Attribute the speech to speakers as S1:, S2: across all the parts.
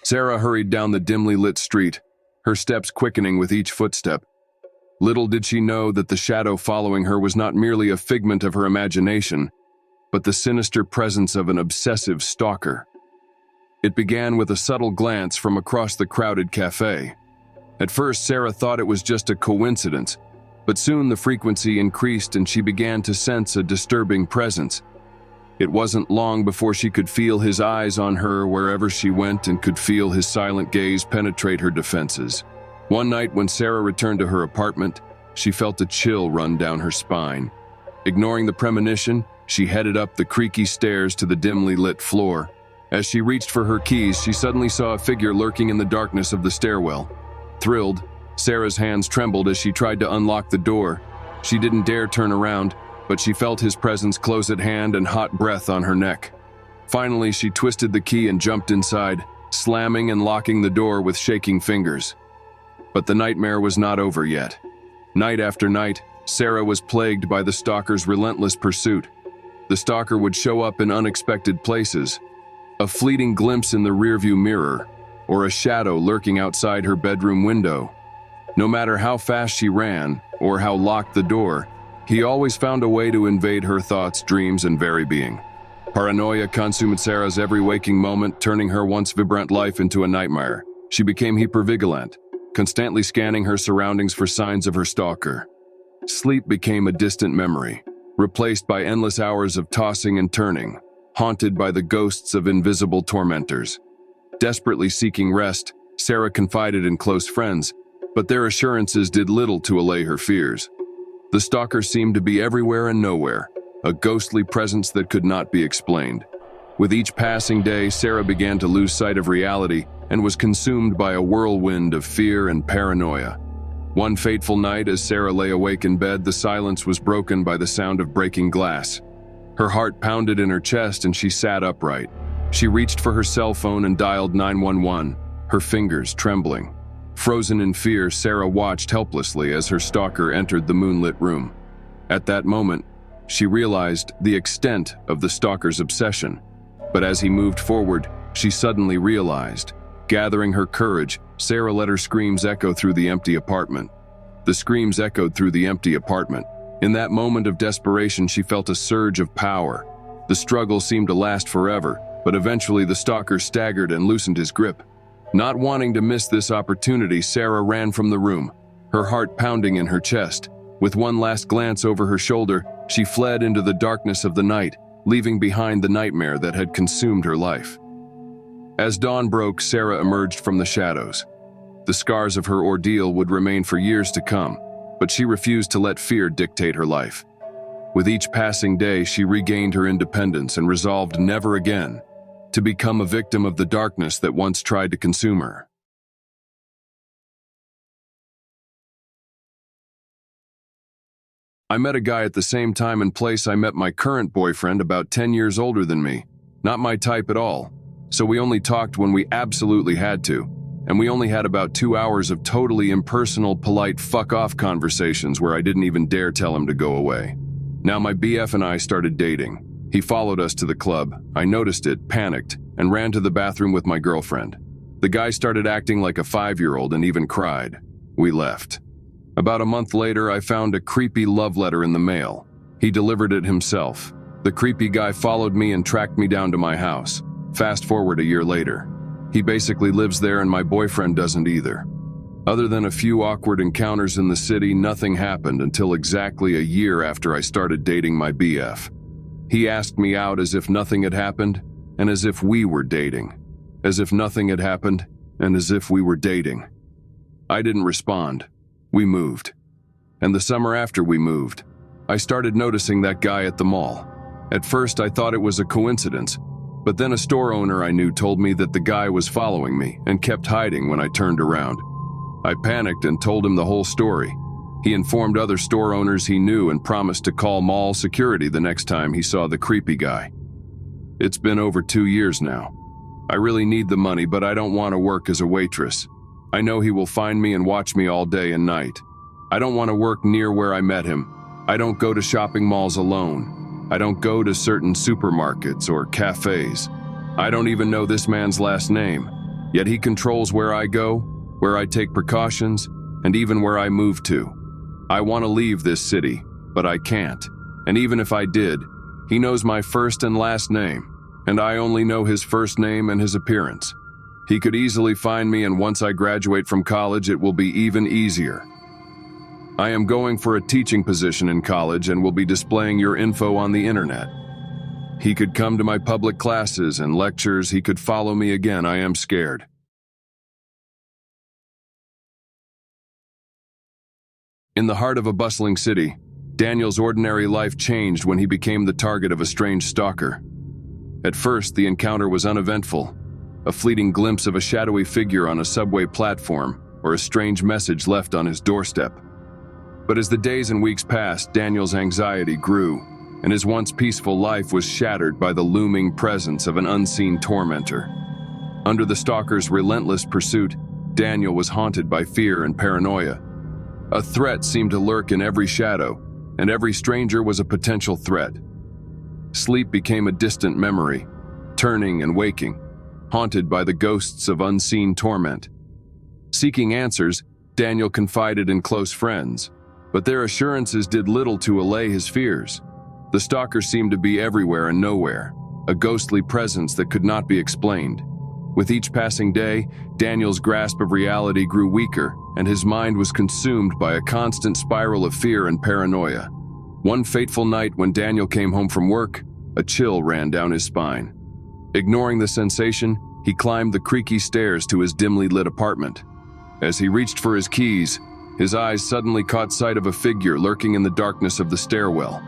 S1: Sarah hurried down the dimly lit street, her steps quickening with each footstep. Little did she know that the shadow following her was not merely a figment of her imagination, but the sinister presence of an obsessive stalker. It began with a subtle glance from across the crowded cafe. At first, Sarah thought it was just a coincidence, but soon the frequency increased and she began to sense a disturbing presence. It wasn't long before she could feel his eyes on her wherever she went and could feel his silent gaze penetrate her defenses. One night when Sarah returned to her apartment, she felt a chill run down her spine. Ignoring the premonition, she headed up the creaky stairs to the dimly lit floor. As she reached for her keys, she suddenly saw a figure lurking in the darkness of the stairwell. Thrilled, Sarah's hands trembled as she tried to unlock the door. She didn't dare turn around, but she felt his presence close at hand and hot breath on her neck. Finally, she twisted the key and jumped inside, slamming and locking the door with shaking fingers. But the nightmare was not over yet. Night after night, Sarah was plagued by the stalker's relentless pursuit. The stalker would show up in unexpected places, a fleeting glimpse in the rearview mirror, or a shadow lurking outside her bedroom window. No matter how fast she ran, or how locked the door, he always found a way to invade her thoughts, dreams, and very being. Paranoia consumed Sarah's every waking moment, turning her once vibrant life into a nightmare. She became hypervigilant, constantly scanning her surroundings for signs of her stalker. Sleep became a distant memory, replaced by endless hours of tossing and turning, haunted by the ghosts of invisible tormentors. Desperately seeking rest, Sarah confided in close friends, but their assurances did little to allay her fears. The stalker seemed to be everywhere and nowhere, a ghostly presence that could not be explained. With each passing day, Sarah began to lose sight of reality and was consumed by a whirlwind of fear and paranoia. One fateful night, as Sarah lay awake in bed, the silence was broken by the sound of breaking glass. Her heart pounded in her chest and she sat upright. She reached for her cell phone and dialed 911, her fingers trembling. Frozen in fear, Sarah watched helplessly as her stalker entered the moonlit room. At that moment, she realized the extent of the stalker's obsession. But as he moved forward, she suddenly realized. Gathering her courage, Sarah let her screams echo through the empty apartment. The screams echoed through the empty apartment. In that moment of desperation, she felt a surge of power. The struggle seemed to last forever, but eventually the stalker staggered and loosened his grip. Not wanting to miss this opportunity, Sarah ran from the room, her heart pounding in her chest. With one last glance over her shoulder, she fled into the darkness of the night, leaving behind the nightmare that had consumed her life. As dawn broke, Sarah emerged from the shadows. The scars of her ordeal would remain for years to come, but she refused to let fear dictate her life. With each passing day, she regained her independence and resolved never again to become a victim of the darkness that once tried to consume her. I met a guy at the same time and place I met my current boyfriend, about 10 years older than me. Not my type at all. So we only talked when we absolutely had to, and we only had about 2 hours of totally impersonal, polite fuck-off conversations where I didn't even dare tell him to go away. Now my BF and I started dating. He followed us to the club. I noticed it, panicked, and ran to the bathroom with my girlfriend. The guy started acting like a 5-year-old and even cried. We left. About a month later, I found a creepy love letter in the mail. He delivered it himself. The creepy guy followed me and tracked me down to my house. Fast forward a year later. He basically lives there and my boyfriend doesn't either. Other than a few awkward encounters in the city, nothing happened until exactly a year after I started dating my BF. He asked me out as if nothing had happened and as if we were dating. As if nothing had happened and as if we were dating. I didn't respond. We moved. And the summer after we moved, I started noticing that guy at the mall. At first, I thought it was a coincidence, but then a store owner I knew told me that the guy was following me and kept hiding when I turned around. I panicked and told him the whole story. He informed other store owners he knew and promised to call mall security the next time he saw the creepy guy. It's been over 2 years now. I really need the money, but I don't want to work as a waitress. I know he will find me and watch me all day and night. I don't want to work near where I met him. I don't go to shopping malls alone. I don't go to certain supermarkets or cafes. I don't even know this man's last name. Yet he controls where I go, where I take precautions, and even where I move to. I want to leave this city, but I can't. And even if I did, he knows my first and last name, and I only know his first name and his appearance. He could easily find me, and once I graduate from college, it will be even easier. I am going for a teaching position in college and will be displaying your info on the internet. He could come to my public classes and lectures. He could follow me again. I am scared. In the heart of a bustling city, Daniel's ordinary life changed when he became the target of a strange stalker. At first, the encounter was uneventful, a fleeting glimpse of a shadowy figure on a subway platform or a strange message left on his doorstep. But as the days and weeks passed, Daniel's anxiety grew, and his once peaceful life was shattered by the looming presence of an unseen tormentor. Under the stalker's relentless pursuit, Daniel was haunted by fear and paranoia. A threat seemed to lurk in every shadow, and every stranger was a potential threat. Sleep became a distant memory, turning and waking, haunted by the ghosts of unseen torment. Seeking answers, Daniel confided in close friends, but their assurances did little to allay his fears. The stalker seemed to be everywhere and nowhere, a ghostly presence that could not be explained. With each passing day, Daniel's grasp of reality grew weaker, and his mind was consumed by a constant spiral of fear and paranoia. One fateful night when Daniel came home from work, a chill ran down his spine. Ignoring the sensation, he climbed the creaky stairs to his dimly lit apartment. As he reached for his keys, his eyes suddenly caught sight of a figure lurking in the darkness of the stairwell.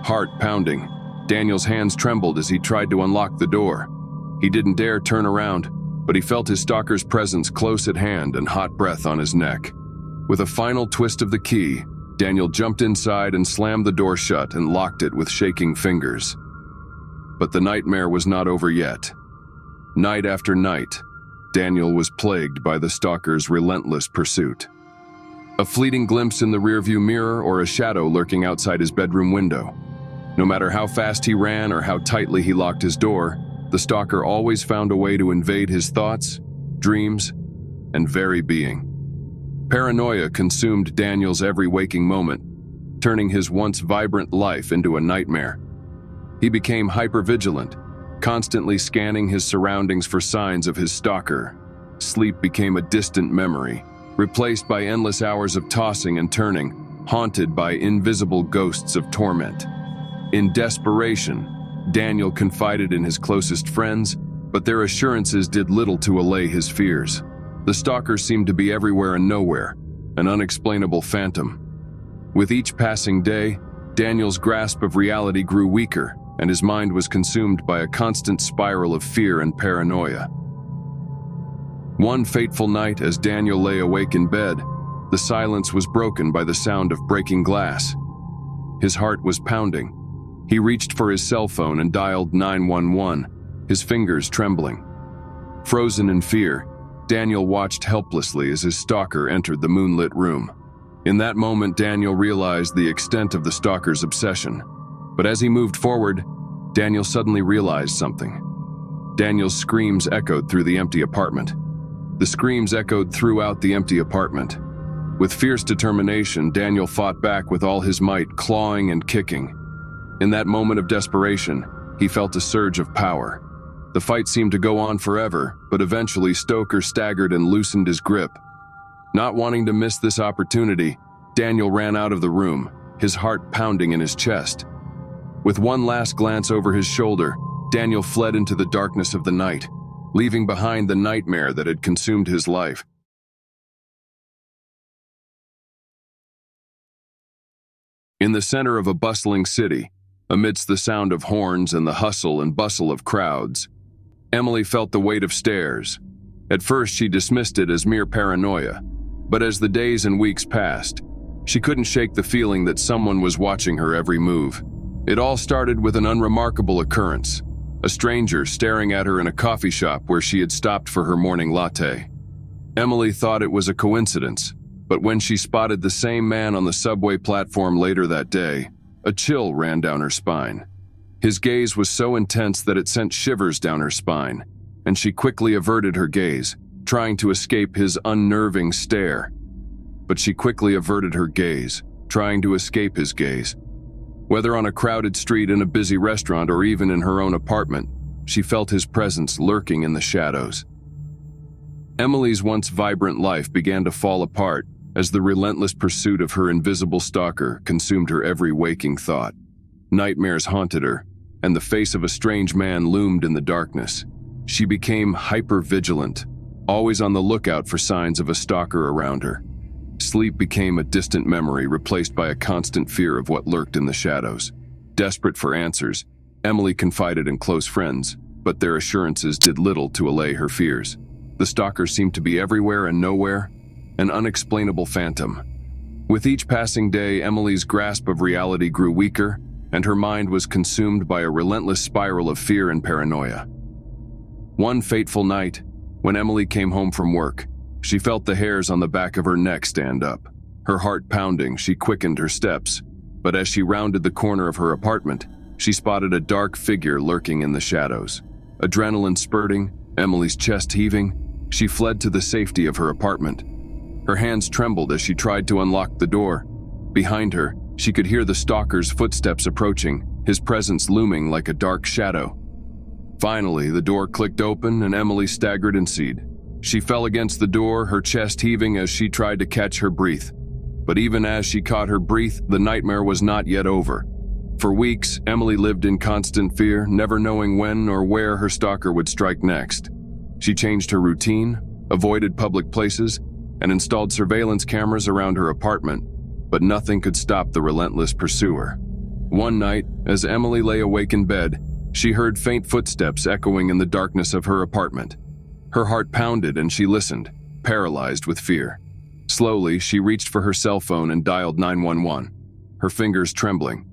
S1: Heart pounding, Daniel's hands trembled as he tried to unlock the door. He didn't dare turn around, but he felt his stalker's presence close at hand and hot breath on his neck. With a final twist of the key, Daniel jumped inside and slammed the door shut and locked it with shaking fingers. But the nightmare was not over yet. Night after night, Daniel was plagued by the stalker's relentless pursuit. A fleeting glimpse in the rearview mirror or a shadow lurking outside his bedroom window. No matter how fast he ran or how tightly he locked his door, the stalker always found a way to invade his thoughts, dreams, and very being. Paranoia consumed Daniel's every waking moment, turning his once vibrant life into a nightmare. He became hypervigilant, constantly scanning his surroundings for signs of his stalker. Sleep became a distant memory, replaced by endless hours of tossing and turning, haunted by invisible ghosts of torment. In desperation, Daniel confided in his closest friends, but their assurances did little to allay his fears. The stalker seemed to be everywhere and nowhere, an unexplainable phantom. With each passing day, Daniel's grasp of reality grew weaker, and his mind was consumed by a constant spiral of fear and paranoia. One fateful night, as Daniel lay awake in bed, the silence was broken by the sound of breaking glass. His heart was pounding. He reached for his cell phone and dialed 911, his fingers trembling. Frozen in fear, Daniel watched helplessly as his stalker entered the moonlit room. In that moment, Daniel realized the extent of the stalker's obsession. But as he moved forward, Daniel suddenly realized something. Daniel's screams echoed through the empty apartment. The screams echoed throughout the empty apartment. With fierce determination, Daniel fought back with all his might, clawing and kicking. In that moment of desperation, he felt a surge of power. The fight seemed to go on forever, but eventually Stalker staggered and loosened his grip. Not wanting to miss this opportunity, Daniel ran out of the room, his heart pounding in his chest. With one last glance over his shoulder, Daniel fled into the darkness of the night, leaving behind the nightmare that had consumed his life. In the center of a bustling city, amidst the sound of horns and the hustle and bustle of crowds, Emily felt the weight of stares. At first, she dismissed it as mere paranoia, but as the days and weeks passed, she couldn't shake the feeling that someone was watching her every move. It all started with an unremarkable occurrence, a stranger staring at her in a coffee shop where she had stopped for her morning latte. Emily thought it was a coincidence, but when she spotted the same man on the subway platform later that day, a chill ran down her spine. His gaze was so intense that it sent shivers down her spine, and she quickly averted her gaze, trying to escape his unnerving stare. But she quickly averted her gaze, trying to escape his gaze. Whether on a crowded street, in a busy restaurant, or even in her own apartment, she felt his presence lurking in the shadows. Emily's once vibrant life began to fall apart as the relentless pursuit of her invisible stalker consumed her every waking thought. Nightmares haunted her, and the face of a strange man loomed in the darkness. She became hyper-vigilant, always on the lookout for signs of a stalker around her. Sleep became a distant memory, replaced by a constant fear of what lurked in the shadows. Desperate for answers, Emily confided in close friends, but their assurances did little to allay her fears. The stalker seemed to be everywhere and nowhere, an unexplainable phantom. With each passing day, Emily's grasp of reality grew weaker, and her mind was consumed by a relentless spiral of fear and paranoia. One fateful night, when Emily came home from work, she felt the hairs on the back of her neck stand up. Her heart pounding, she quickened her steps, but as she rounded the corner of her apartment, she spotted a dark figure lurking in the shadows. Adrenaline spurting, Emily's chest heaving, she fled to the safety of her apartment. Her hands trembled as she tried to unlock the door. Behind her, she could hear the stalker's footsteps approaching, his presence looming like a dark shadow. Finally, the door clicked open and Emily staggered in seat. She fell against the door, her chest heaving as she tried to catch her breath. But even as she caught her breath, the nightmare was not yet over. For weeks, Emily lived in constant fear, never knowing when or where her stalker would strike next. She changed her routine, avoided public places, and installed surveillance cameras around her apartment, but nothing could stop the relentless pursuer. One night, as Emily lay awake in bed, she heard faint footsteps echoing in the darkness of her apartment. Her heart pounded and she listened, paralyzed with fear. Slowly, she reached for her cell phone and dialed 911, her fingers trembling.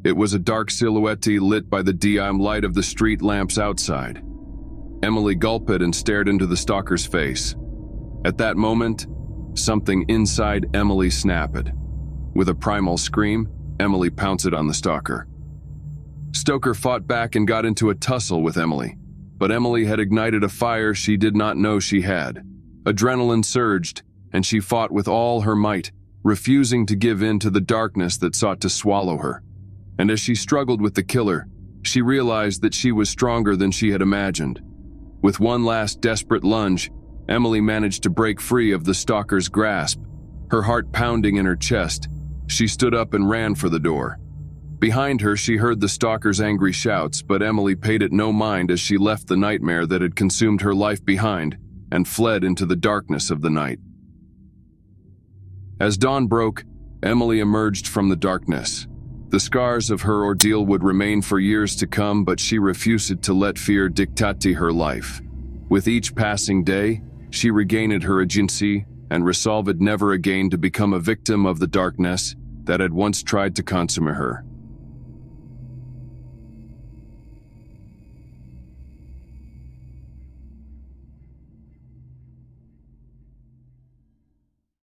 S1: It was a dark silhouette lit by the dim light of the street lamps outside. Emily gulped and stared into the stalker's face. At that moment, something inside Emily snapped. With a primal scream, Emily pounced on the stalker. Stalker fought back and got into a tussle with Emily, but Emily had ignited a fire she did not know she had. Adrenaline surged, and she fought with all her might, refusing to give in to the darkness that sought to swallow her. And as she struggled with the killer, she realized that she was stronger than she had imagined. With one last desperate lunge, Emily managed to break free of the stalker's grasp. Her heart pounding in her chest, she stood up and ran for the door. Behind her, she heard the stalker's angry shouts, but Emily paid it no mind as she left the nightmare that had consumed her life behind and fled into the darkness of the night. As dawn broke, Emily emerged from the darkness. The scars of her ordeal would remain for years to come, but she refused to let fear dictate her life. With each passing day, she regained her agency and resolved never again to become a victim of the darkness that had once tried to consume her.